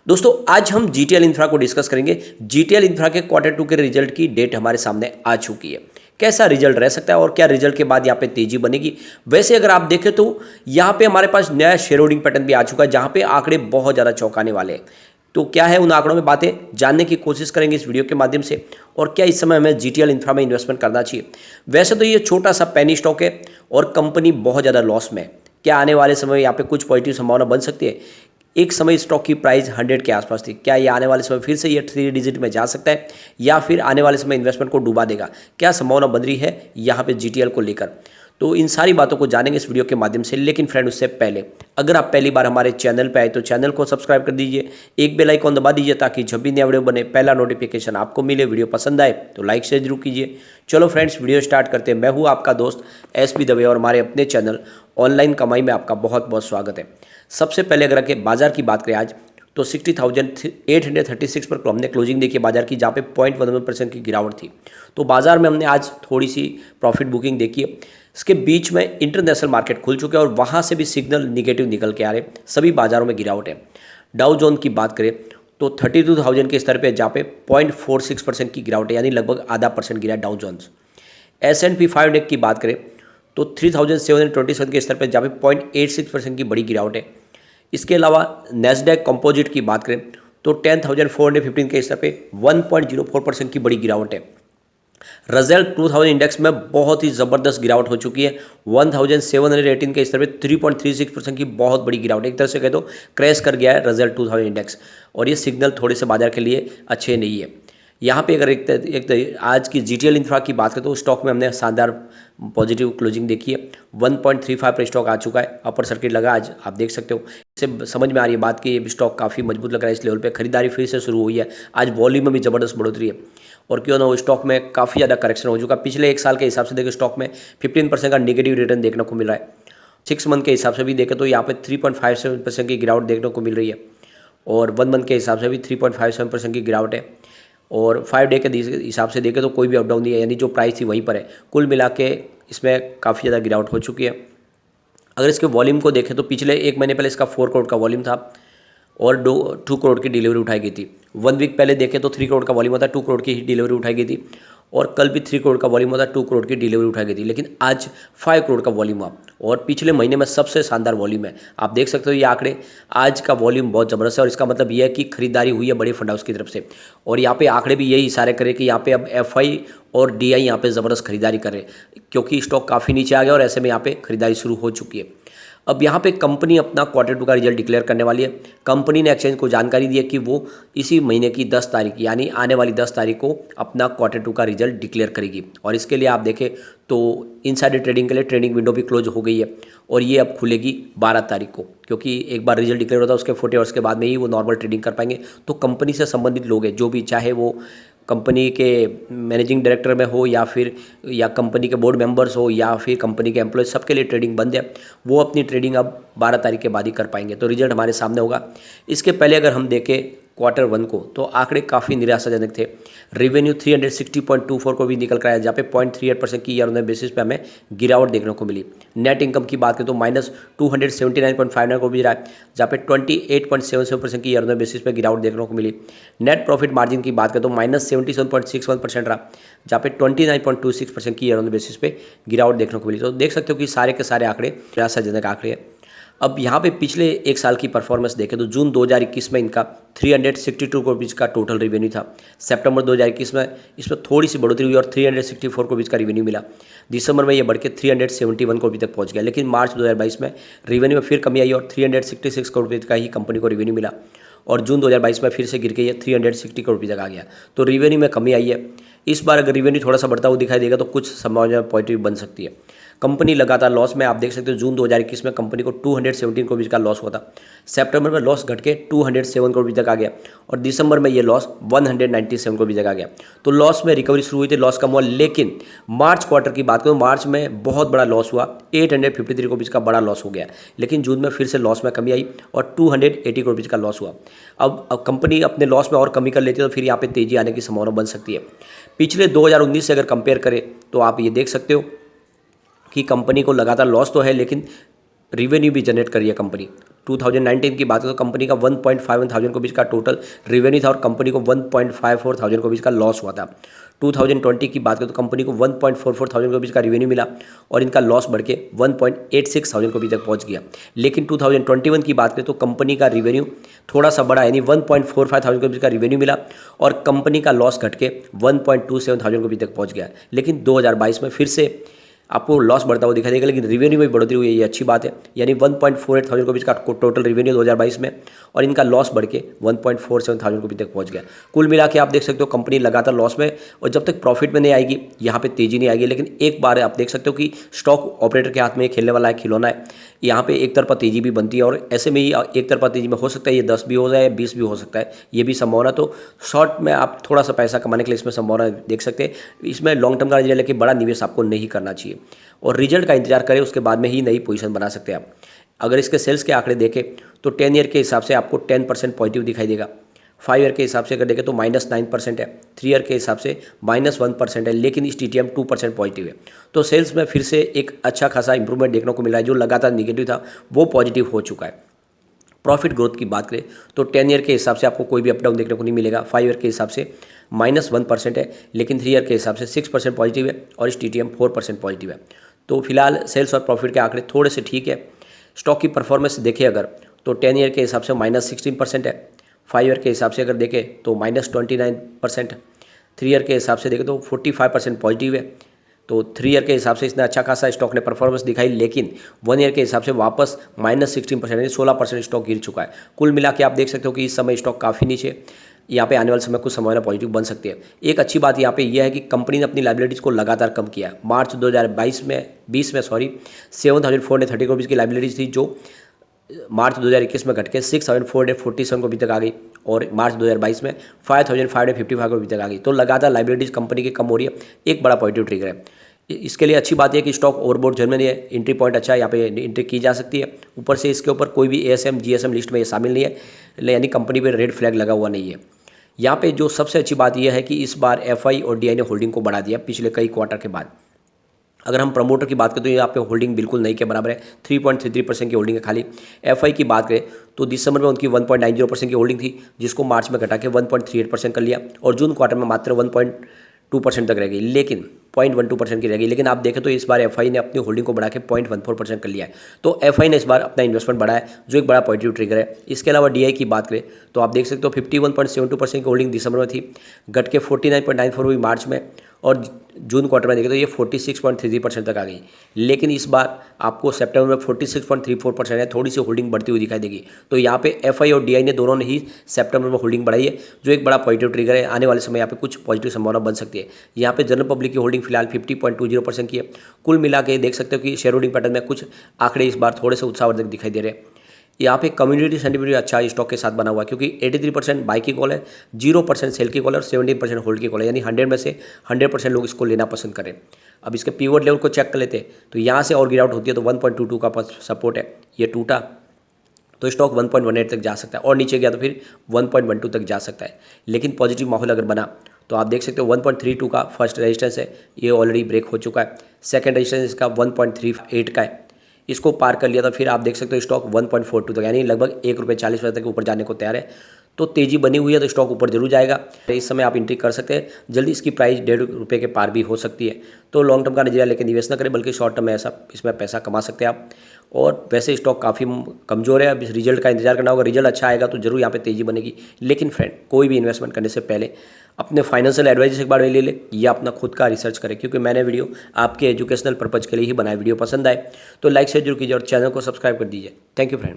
दोस्तों आज हम जीटीएल इंफ्रा को डिस्कस करेंगे। जीटीएल इंफ्रा के क्वार्टर टू के रिजल्ट की डेट हमारे सामने आ चुकी है। कैसा रिजल्ट रह सकता है और क्या रिजल्ट के बाद यहाँ पे तेजी बनेगी। वैसे अगर आप देखें तो यहाँ पे हमारे पास नया शेयर होल्डिंग पैटर्न भी आ चुका है, जहाँ पे आंकड़े बहुत ज़्यादा चौंकाने वाले हैं। तो क्या है उन आंकड़ों में बातें जानने की कोशिश करेंगे इस वीडियो के माध्यम से, और क्या इस समय हमें जीटीएल इंफ्रा में इन्वेस्टमेंट करना चाहिए। वैसे तो ये छोटा सा पेनी स्टॉक है और कंपनी बहुत ज़्यादा लॉस में है। क्या आने वाले समय यहाँ पे कुछ पॉजिटिव संभावना बन सकती है। एक समय स्टॉक की प्राइस 100 के आसपास थी। क्या ये आने वाले समय फिर से ये 3 डिजिट में जा सकता है या फिर आने वाले समय इन्वेस्टमेंट को डुबा देगा। क्या संभावना बन रही है यहाँ पे जीटीएल को लेकर, तो इन सारी बातों को जानेंगे इस वीडियो के माध्यम से। लेकिन फ्रेंड उससे पहले अगर आप पहली बार हमारे चैनल पे आए तो चैनल को सब्सक्राइब कर दीजिए, एक बेल आइकॉन दबा दीजिए ताकि जब भी नया वीडियो बने पहला नोटिफिकेशन आपको मिले। वीडियो पसंद आए तो लाइक शेयर जरूर कीजिए। चलो फ्रेंड्स वीडियो स्टार्ट करते हैं। मैं हूँ आपका दोस्त एसपी दवे और हमारे अपने चैनल ऑनलाइन कमाई में आपका बहुत बहुत स्वागत है। सबसे पहले अगर के बाजार की बात करें आज तो 60,836 पर हमने क्लोजिंग देखी बाजार की, जहाँ पे 0.11% की गिरावट थी। तो बाजार में हमने आज थोड़ी सी प्रॉफिट बुकिंग देखी है। इसके बीच में इंटरनेशनल मार्केट खुल चुके हैं और वहाँ से भी सिग्नल निगेटिव निकल के आ रहे, सभी बाजारों में गिरावट है। डाउ जोन की बात करें तो 32,000 के स्तर पे जहाँ पे 0.46% की गिरावट है, यानी लगभग आधा परसेंट गिरा है डाउ जोन्स। S&P 500 की बात करें तो 3,727 के स्तर पर जहाँ पे 0.86% की बड़ी गिरावट है। इसके अलावा नेस्डैक कंपोजिट की बात करें तो 10,415 के स्तर पे 1.04% की बड़ी गिरावट है। रजल्ट 2000 इंडेक्स में बहुत ही ज़बरदस्त गिरावट हो चुकी है। 1718 के स्तर पे 3.36% की बहुत बड़ी गिरावट, एक तरह से कह दो क्रैश कर गया है रजल्ट 2000 इंडेक्स, और ये सिग्नल थोड़े से बाजार के लिए अच्छे नहीं है। यहाँ पे अगर एक आज की जीटीएल इंफ्रा की बात करें तो स्टॉक में हमने शानदार पॉजिटिव क्लोजिंग देखी है। 1.35 पर स्टॉक आ चुका है, अपर सर्किट लगा आज, आप देख सकते हो। इससे समझ में आ रही है बात कि ये स्टॉक काफ़ी मजबूत लग रहा है। इस लेवल पे खरीदारी फिर से शुरू हुई है। आज वॉल्यूम में भी ज़बरदस्त बढ़ोतरी है, और क्यों ना हो स्टॉक में काफ़ी ज़्यादा करेक्शन हो चुका। पिछले एक साल के हिसाब से देखो स्टॉक में 15% का नेगेटिव रिटर्न देखने को मिल रहा है। 6 मंथ के हिसाब से भी देखें तो यहाँ पे 3.57% की गिरावट देखने को मिल रही है, और 1 मंथ के हिसाब से भी 3.57% की गिरावट है, और 5 डे के हिसाब से देखें तो कोई भी अप डाउन नहीं है, यानी जो प्राइस थी वहीं पर है। कुल मिला के इसमें काफ़ी ज़्यादा गिरावट हो चुकी है। अगर इसके वॉल्यूम को देखें तो पिछले एक महीने पहले इसका 4 करोड़ का वॉल्यूम था और 2 करोड़ की डिलीवरी उठाई गई थी। 1 वीक पहले देखें तो 3 करोड़ का वॉल्यूम होता, 2 करोड़ की ही डिलीवरी उठाई गई थी, और कल भी 3 करोड़ का वॉल्यूम होता, 2 करोड़ की डिलीवरी उठाई गई थी। लेकिन आज 5 करोड़ का वॉल्यूम हुआ और पिछले महीने में सबसे शानदार वॉल्यूम है। आप देख सकते हो ये आंकड़े, आज का वॉल्यूम बहुत ज़बरदस्त है, और इसका मतलब ये है कि खरीदारी हुई है बड़े फंड हाउस की तरफ से। और यहाँ पे आंकड़े भी यही इशारे करें कि यहाँ पे अब एफआई और डीआई यहाँ पे ज़बरदस्त खरीदारी कर रहे हैं, क्योंकि स्टॉक काफ़ी नीचे आ गया और ऐसे में यहाँ पे खरीदारी शुरू हो चुकी है। अब यहाँ पे कंपनी अपना क्वार्टर टू का रिजल्ट डिक्लेयर करने वाली है। कंपनी ने एक्सचेंज को जानकारी दी है कि वो इसी महीने की 10 तारीख यानी आने वाली 10 तारीख को अपना क्वार्टर टू का रिजल्ट डिक्लेयर करेगी, और इसके लिए आप देखें तो इनसाइडर ट्रेडिंग के लिए ट्रेडिंग विंडो भी क्लोज हो गई है, और ये अब खुलेगी 12 तारीख को, क्योंकि एक बार रिजल्ट डिक्लेयर होता है उसके 40 आवर्स के बाद में ही वो नॉर्मल ट्रेडिंग कर पाएंगे। तो कंपनी से संबंधित लोग हैं जो भी, चाहे वो कंपनी के मैनेजिंग डायरेक्टर में हो या कंपनी के बोर्ड मेंबर्स हो या फिर कंपनी के एम्प्लॉय, सबके लिए ट्रेडिंग बंद है। वो अपनी ट्रेडिंग अब 12 तारीख के बाद ही कर पाएंगे। तो रिजल्ट हमारे सामने होगा। इसके पहले अगर हम देखें क्वार्टर 1 को तो आंकड़े काफ़ी निराशाजनक थे। रेवेन्यू 360.24 को भी निकल कर आया, जहाँ पे 0.38% की ईयर ऑन बेसिस पे हमें गिरावट देखने को मिली। नेट इनकम की बात करें तो -279.59 को भी रहा है, जहाँ पे 28.77% की ईयर ऑन बेसिस पे गिरावट देखने को मिली। नेट प्रॉफिट मार्जिन की बात करें तो -77.61% रहा, जहाँ पे 29.26% की ईयर ऑन बेसिस पे गिरावट देखने को मिली। तो देख सकते हो कि सारे के सारे आंकड़े निराशाजनक आंकड़े हैं। अब यहाँ पे पिछले एक साल की परफॉर्मेंस देखें तो जून 2021 में इनका 362 करोड़ का टोटल रेवेन्यू था। सितंबर 2021 में इसमें थोड़ी सी बढ़ोतरी हुई और 364 करोड़ का रेवेन्यू मिला। दिसंबर में ये बढ़ के 371 करोड़ तक पहुँच गया। लेकिन मार्च 2022 में रेवेन्यू में फिर कमी आई और 366 करोड़ का ही कंपनी को रेवेन्यू मिला, और जून 2022 में फिर से गिर के ये 360 करोड़ तक आ गया। तो रेवेन्यू में कमी आई है। इस बार अगर रेवेन्यू थोड़ा सा बढ़ता हुआ दिखाई देगा तो कुछ संभावना पॉजिटिव बन सकती है। कंपनी लगातार लॉस में, आप देख सकते हो जून 2021 में कंपनी को 217 करोड़ का लॉस हुआ था। सितंबर में लॉस घट के 207 करोड़ तक आ गया, और दिसंबर में ये लॉस 197 करोड़ तक आ गया। तो लॉस में रिकवरी शुरू हुई थी, लॉस कम हुआ। लेकिन मार्च क्वार्टर की बात करूँ, मार्च में बहुत बड़ा लॉस हुआ, 853 करोड़ का बड़ा लॉस हो गया। लेकिन जून में फिर से लॉस में कमी आई और 280 करोड़ का लॉस हुआ। अब कंपनी अपने लॉस में और कमी कर लेती है तो फिर यहाँ पे तेजी आने की संभावना बन सकती है। पिछले 2019 से अगर कंपेयर करें तो आप ये देख सकते हो कि कंपनी को लगातार लॉस तो है लेकिन रेवेन्यू भी जनरेट कर रही है कंपनी। 2019 की बात करें तो कंपनी का 1.51 थाउजेंड करोड़ का टोटल रेवेन्यू था और कंपनी को 1.54 थाउजेंड करोड़ का लॉस हुआ था। 2020 की बात करें तो कंपनी को 1.44 थाउजेंड करोड़ का रेवेन्यू मिला और इनका लॉस बढ़ के 1.86 थाउजेंड करोड़ तक पहुंच गया। लेकिन 2021 की बात करें तो कंपनी का रेवेन्यू थोड़ा सा बड़ा, यानी 1.45 थाउजेंड करोड़ का रेवेन्यू मिला और कंपनी का लॉस घट के 1.27 थाउजेंड करोड़ तक पहुंच गया। लेकिन 2022 में फिर से आपको लॉस बढ़ता हुआ दिखाई देगा, लेकिन रेवेन्यू में बढ़ोतरी हुई है, ये अच्छी बात है। यानी 1.48 थाउजेंड करोड़ का टोटल रेवेन्यू 2022 में और इनका लॉस बढ़ के 1.47 थाउजेंड करोड़ तक पहुंच गया। कुल मिला के आप देख सकते हो कंपनी लगातार लॉस में, और जब तक प्रॉफिट में नहीं आएगी यहाँ पे तेजी नहीं आएगी। लेकिन एक बार आप देख सकते हो कि स्टॉक ऑपरेटर के हाथ में खेलने वाला है, खिलौना है, यहाँ पे एक तरफा तेजी भी बनती है और ऐसे में ही एक तरफा तेजी में हो सकता है ये 10 भी हो जाए, 20 भी हो सकता है, ये भी संभावना। तो शॉर्ट में आप थोड़ा सा पैसा कमाने के लिए इसमें संभावना देख सकते हैं। इसमें लॉन्ग टर्म का नजरिया लेके बड़ा निवेश आपको नहीं करना चाहिए और रिजल्ट का इंतजार करें, उसके बाद में ही नई पोजीशन बना सकते हैं आप। अगर इसके सेल्स के आंकड़े देखें तो 10 ईयर के हिसाब से आपको 10% पॉजिटिव दिखाई देगा। 5 ईयर के हिसाब से अगर देखें तो -9% है, 3 ईयर के हिसाब से -1% है, लेकिन इस TTM 2% पॉजिटिव है। तो सेल्स में फिर से एक अच्छा खासा इंप्रूवमेंट देखने को मिला है, जो लगातार निगेटिव था वो पॉजिटिव हो चुका है। प्रॉफिट ग्रोथ की बात करें तो 10 ईयर के हिसाब से आपको कोई भी अप डाउन देखने को नहीं मिलेगा। 5 ईयर के हिसाब से -1% है, लेकिन 3 ईयर के हिसाब से 6% पॉजिटिव है और इस TTM 4% पॉजिटिव है। तो फिलहाल सेल्स और प्रॉफिट के आंकड़े थोड़े से ठीक है। स्टॉक की परफॉर्मेंस देखें अगर तो 10 ईयर के हिसाब से -16% है, 5 ईयर के हिसाब से अगर देखें तो -29%, 3 ईयर के हिसाब से देखें तो 45% पॉजिटिव है। तो 3 ईयर के हिसाब से इसने अच्छा खासा स्टॉक ने परफॉर्मेंस दिखाई, लेकिन 1 ईयर के हिसाब से वापस -16% यानी 16% स्टॉक गिर चुका है। कुल मिला के आप देख सकते हो कि इस समय स्टॉक काफ़ी नीचे, यहाँ पे आने वाले समय कुछ संभावना पॉजिटिव बन सकती है। एक अच्छी बात यहाँ पे यह है कि कंपनी ने अपनी लाइबिलिटीज़ को लगातार कम किया। मार्च 2020 में 7,430 करोड़ की लाइबिलिटीज़ थी, जो मार्च 2021 में घट के 6,447 करोड़ तक आ गई और मार्च 2022 में 5,555 करोड़ तक आ गई। तो लगातार लाइबिलिटीज़ कंपनी की कम हो रही है, एक बड़ा पॉजिटिव ट्रिगर है। इसके लिए अच्छी बात है कि स्टॉक ओवरबोट जर्मनी है, एंट्री पॉइंट अच्छा है, यहाँ पे एंट्री की जा सकती है। ऊपर से इसके ऊपर कोई भी ASM GSM लिस्ट में ये शामिल नहीं है, यानी कंपनी पे रेड फ्लैग लगा हुआ नहीं है। यहाँ पे जो सबसे अच्छी बात यह है कि इस बार FI और DI ने होल्डिंग को बढ़ा दिया पिछले कई क्वार्टर के बाद। अगर हम प्रमोटर की बात करें तो यहाँ पे होल्डिंग बिल्कुल नहीं के बराबर है, 3.33% की होल्डिंग है खाली। FI की बात करें तो दिसंबर में उनकी 1.90% की होल्डिंग थी, जिसको मार्च में घटा के 1.38% कर लिया और जून क्वार्टर में मात्र 1.2% तक रह गई, लेकिन 0.12% की रह गई। लेकिन आप देखें तो इस बार FI ने अपनी होल्डिंग को बढ़ा के 0.14% कर लिया है। तो FI ने इस बार अपना इन्वेस्टमेंट बढ़ाया, जो एक बड़ा पॉजिटिव ट्रिगर है। इसके अलावा DI की बात करें तो आप देख सकते हो 51.72% की होल्डिंग दिसंबर में थी, घट के 49.94 हुई मार्च में और जून क्वार्टर में देखें तो ये 46.33% तक आ गई। लेकिन इस बार आपको सितंबर में 46.34% है, थोड़ी सी होल्डिंग बढ़ती हुई दिखाई देगी। तो यहाँ पे FI और DI ने दोनों ने ही सितंबर में होल्डिंग बढ़ाई है, जो एक बड़ा पॉजिटिव ट्रिगर है। आने वाले समय यहाँ पे कुछ पॉजिटिव संभावना बन सकती है। यहाँ पे जनरल पब्लिक की होल्डिंग फिलहाल 50.20% की है। कुल मिला के देख सकते हो कि शेयर होल्डिंग पैटर्न में कुछ आंकड़े इस बार थोड़े से उत्साहवर्धक दिखाई दे रहे हैं। यहाँ पे कम्युनिटी सेंटिमेंट अच्छा स्टॉक के साथ बना हुआ है, क्योंकि 83% बाई की कॉल है, 0% सेल की कॉल है और 17% होल्ड की कॉल है, यानी 100 में से 100% लोग इसको लेना पसंद करें। अब इसके पिवट लेवल को चेक कर लेते हैं तो यहाँ से और गिरावट होती है तो 1.22 का सपोर्ट है, ये टूटा तो स्टॉक 1.18 तक जा सकता है और नीचे गया तो फिर 1.12 तक जा सकता है। लेकिन पॉजिटिव माहौल अगर बना तो आप देख सकते हो 1.32 का फर्स्ट रेजिस्टेंस है, ये ऑलरेडी ब्रेक हो चुका है। सेकंड रेजिस्टेंस इसका 1.38 का है, इसको पार कर लिया तो फिर आप देख सकते हो स्टॉक 1.42 तक, यानी लगभग ₹1.40 तक ऊपर जाने को तैयार है। तो तेजी बनी हुई है तो स्टॉक ऊपर जरूर जाएगा। इस समय आप एंट्री कर सकते हैं, जल्दी इसकी प्राइस ₹1.5 के पार भी हो सकती है। तो लॉन्ग टर्म का नजरिया लेकर निवेश न करें, बल्कि शॉर्ट टर्म में ऐसा इसमें पैसा कमा सकते हैं आप। और वैसे स्टॉक काफ़ी कमज़ोर है, अब इस रिजल्ट का इंतजार करना होगा। रिजल्ट अच्छा आएगा तो जरूर यहाँ पे तेजी बनेगी। लेकिन फ्रेंड, कोई भी इन्वेस्टमेंट करने से पहले अपने फाइनेंशियल एडवाइजर एक बार ले ले या अपना खुद का रिसर्च करें, क्योंकि मैंने वीडियो आपके एजुकेशनल पर्पज़ के लिए ही बनाया। वीडियो पसंद आए तो लाइक शेयर जरूर कीजिए और चैनल को सब्सक्राइब कर दीजिए। Thank you friend.